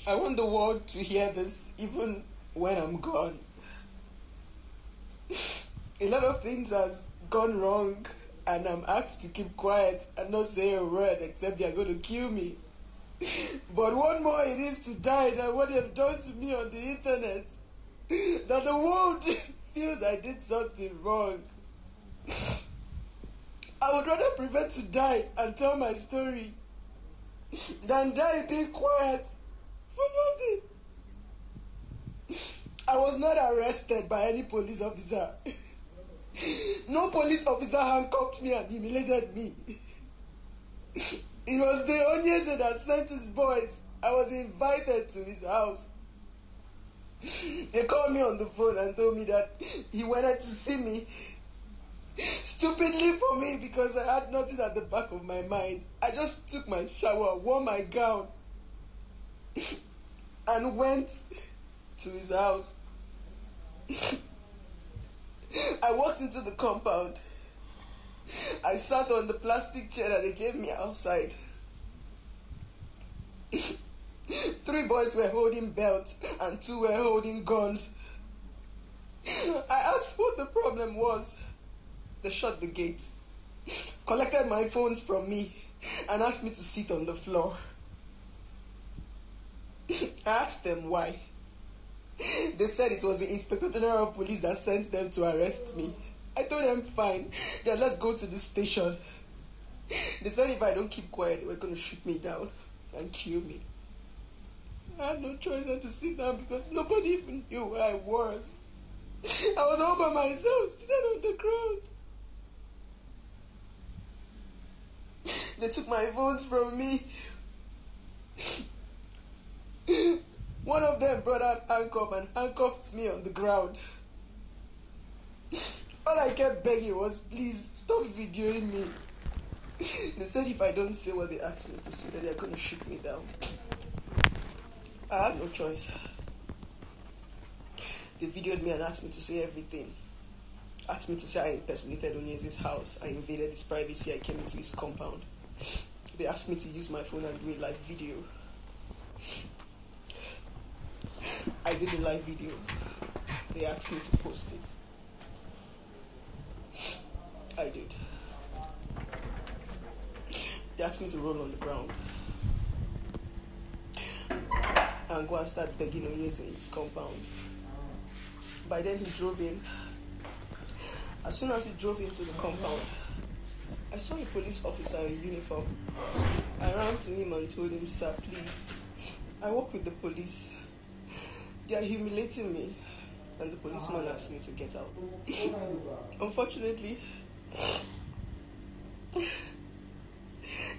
I want the world to hear this even when I'm gone. A lot of things has gone wrong and I'm asked to keep quiet and not say a word except they're going to kill me. But one more it is to die than what they've done to me on the internet. That the world feels I did something wrong. I would rather prefer to die and tell my story than die being quiet for nothing. I was not arrested by any police officer. No police officer handcuffed me and humiliated me. It was the Onyeze that sent his boys. I was invited to his house. They called me on the phone and told me that he wanted to see me. Stupidly for me, because I had nothing at the back of my mind. I just took my shower, wore my gown, and went to his house. I walked into the compound. I sat on the plastic chair that they gave me outside. 3 boys were holding belts and 2 were holding guns. I asked what the problem was. They shut the gate, collected my phones from me, and asked me to sit on the floor. I asked them why. They said it was the Inspector General of Police that sent them to arrest me. I told them, fine, then let's go to the station. They said if I don't keep quiet, they were going to shoot me down and kill me. I had no choice than to sit down because nobody even knew where I was. I was all by myself, sitting on the ground. They took my phones from me. One of them brought out handcuff and handcuffed me on the ground. All I kept begging was, please, stop videoing me. They said if I don't say what they asked me to say, that they're going to shoot me down. I had no choice. They videoed me and asked me to say everything. Asked me to say I impersonated Onyeze's house. I invaded his privacy. I came into his compound. They asked me to use my phone and do a live video. I did a live video. They asked me to post it. I did. They asked me to roll on the ground and go and start begging Onyeze in his compound. By then he drove in. As soon as he drove into the compound, I saw a police officer in uniform. I ran to him and told him, sir, please, I work with the police. They are humiliating me. And the policeman asked me to get out. Unfortunately,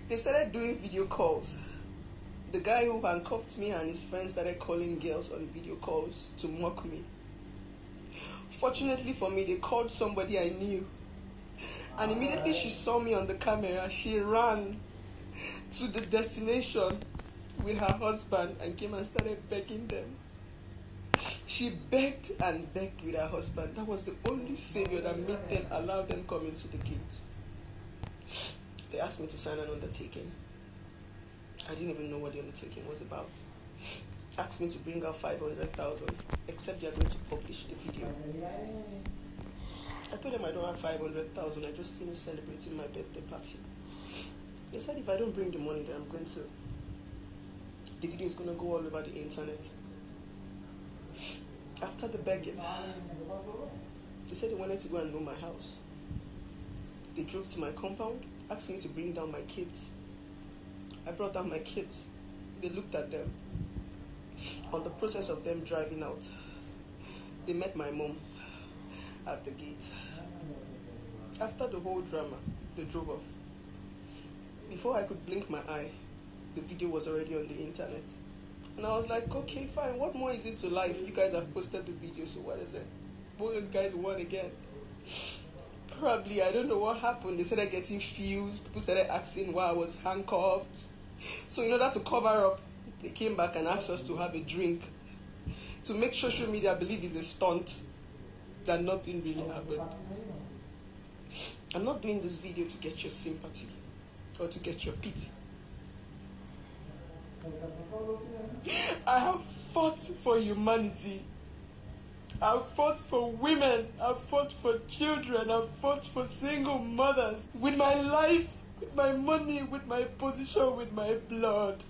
they started doing video calls. The guy who handcuffed me and his friends started calling girls on video calls to mock me. Fortunately for me, they called somebody I knew. And immediately she saw me on the camera, she ran to the destination with her husband and came and started begging them. She begged and begged with her husband. That was the only savior that made them allow them come into the gate. They asked me to sign an undertaking. I didn't even know what the undertaking was about. Asked me to bring out 500,000, except they are going to publish the video. I told them I don't have 500,000. I just finished celebrating my birthday party. They said if I don't bring the money, then I'm going to. The video is going to go all over the internet. After the begging, they said they wanted to go and know my house. They drove to my compound, asked me to bring down my kids. I brought down my kids. They looked at them. On the process of them driving out, they met my mom at the gate. After the whole drama, they drove off. Before I could blink my eye, the video was already on the internet. And I was like, okay, fine, what more is it to life? You guys have posted the video, so what is it? Both of you guys won again. Probably, I don't know what happened. They started getting fused. People started asking why I was handcuffed. So in order to cover up, they came back and asked us to have a drink to make social media believe it's a stunt, that nothing really happened. I'm not doing this video to get your sympathy or to get your pity. I have fought for humanity. I've fought for women. I've fought for children. I've fought for single mothers. With my life, with my money, with my position, with my blood.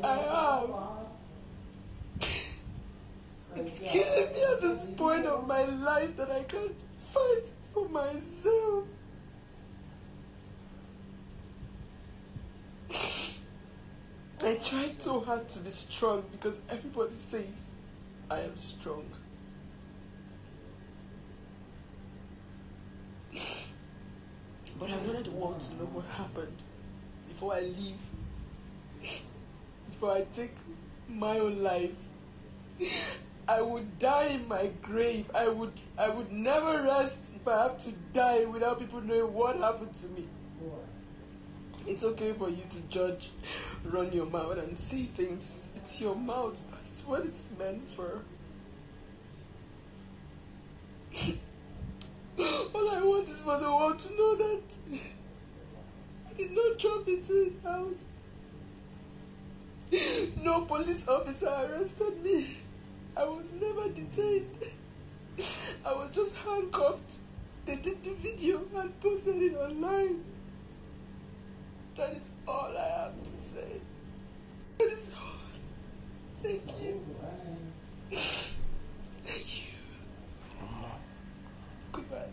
I have. It's killing me at this point of my life that I can't fight for myself. I tried so hard to be strong because everybody says I am strong. But I wanted the world to know what happened before I leave, before I take my own life. I would die in my grave. I would never rest if I have to die without people knowing what happened to me. It's okay for you to judge, run your mouth and say things. It's your mouth. That's what it's meant for. All I want is for the world to know that I did not jump into his house. No police officer arrested me. I was never detained. I was just handcuffed. They did the video and posted it online. That is all I have to say. That is all. Thank you. Thank you. Goodbye.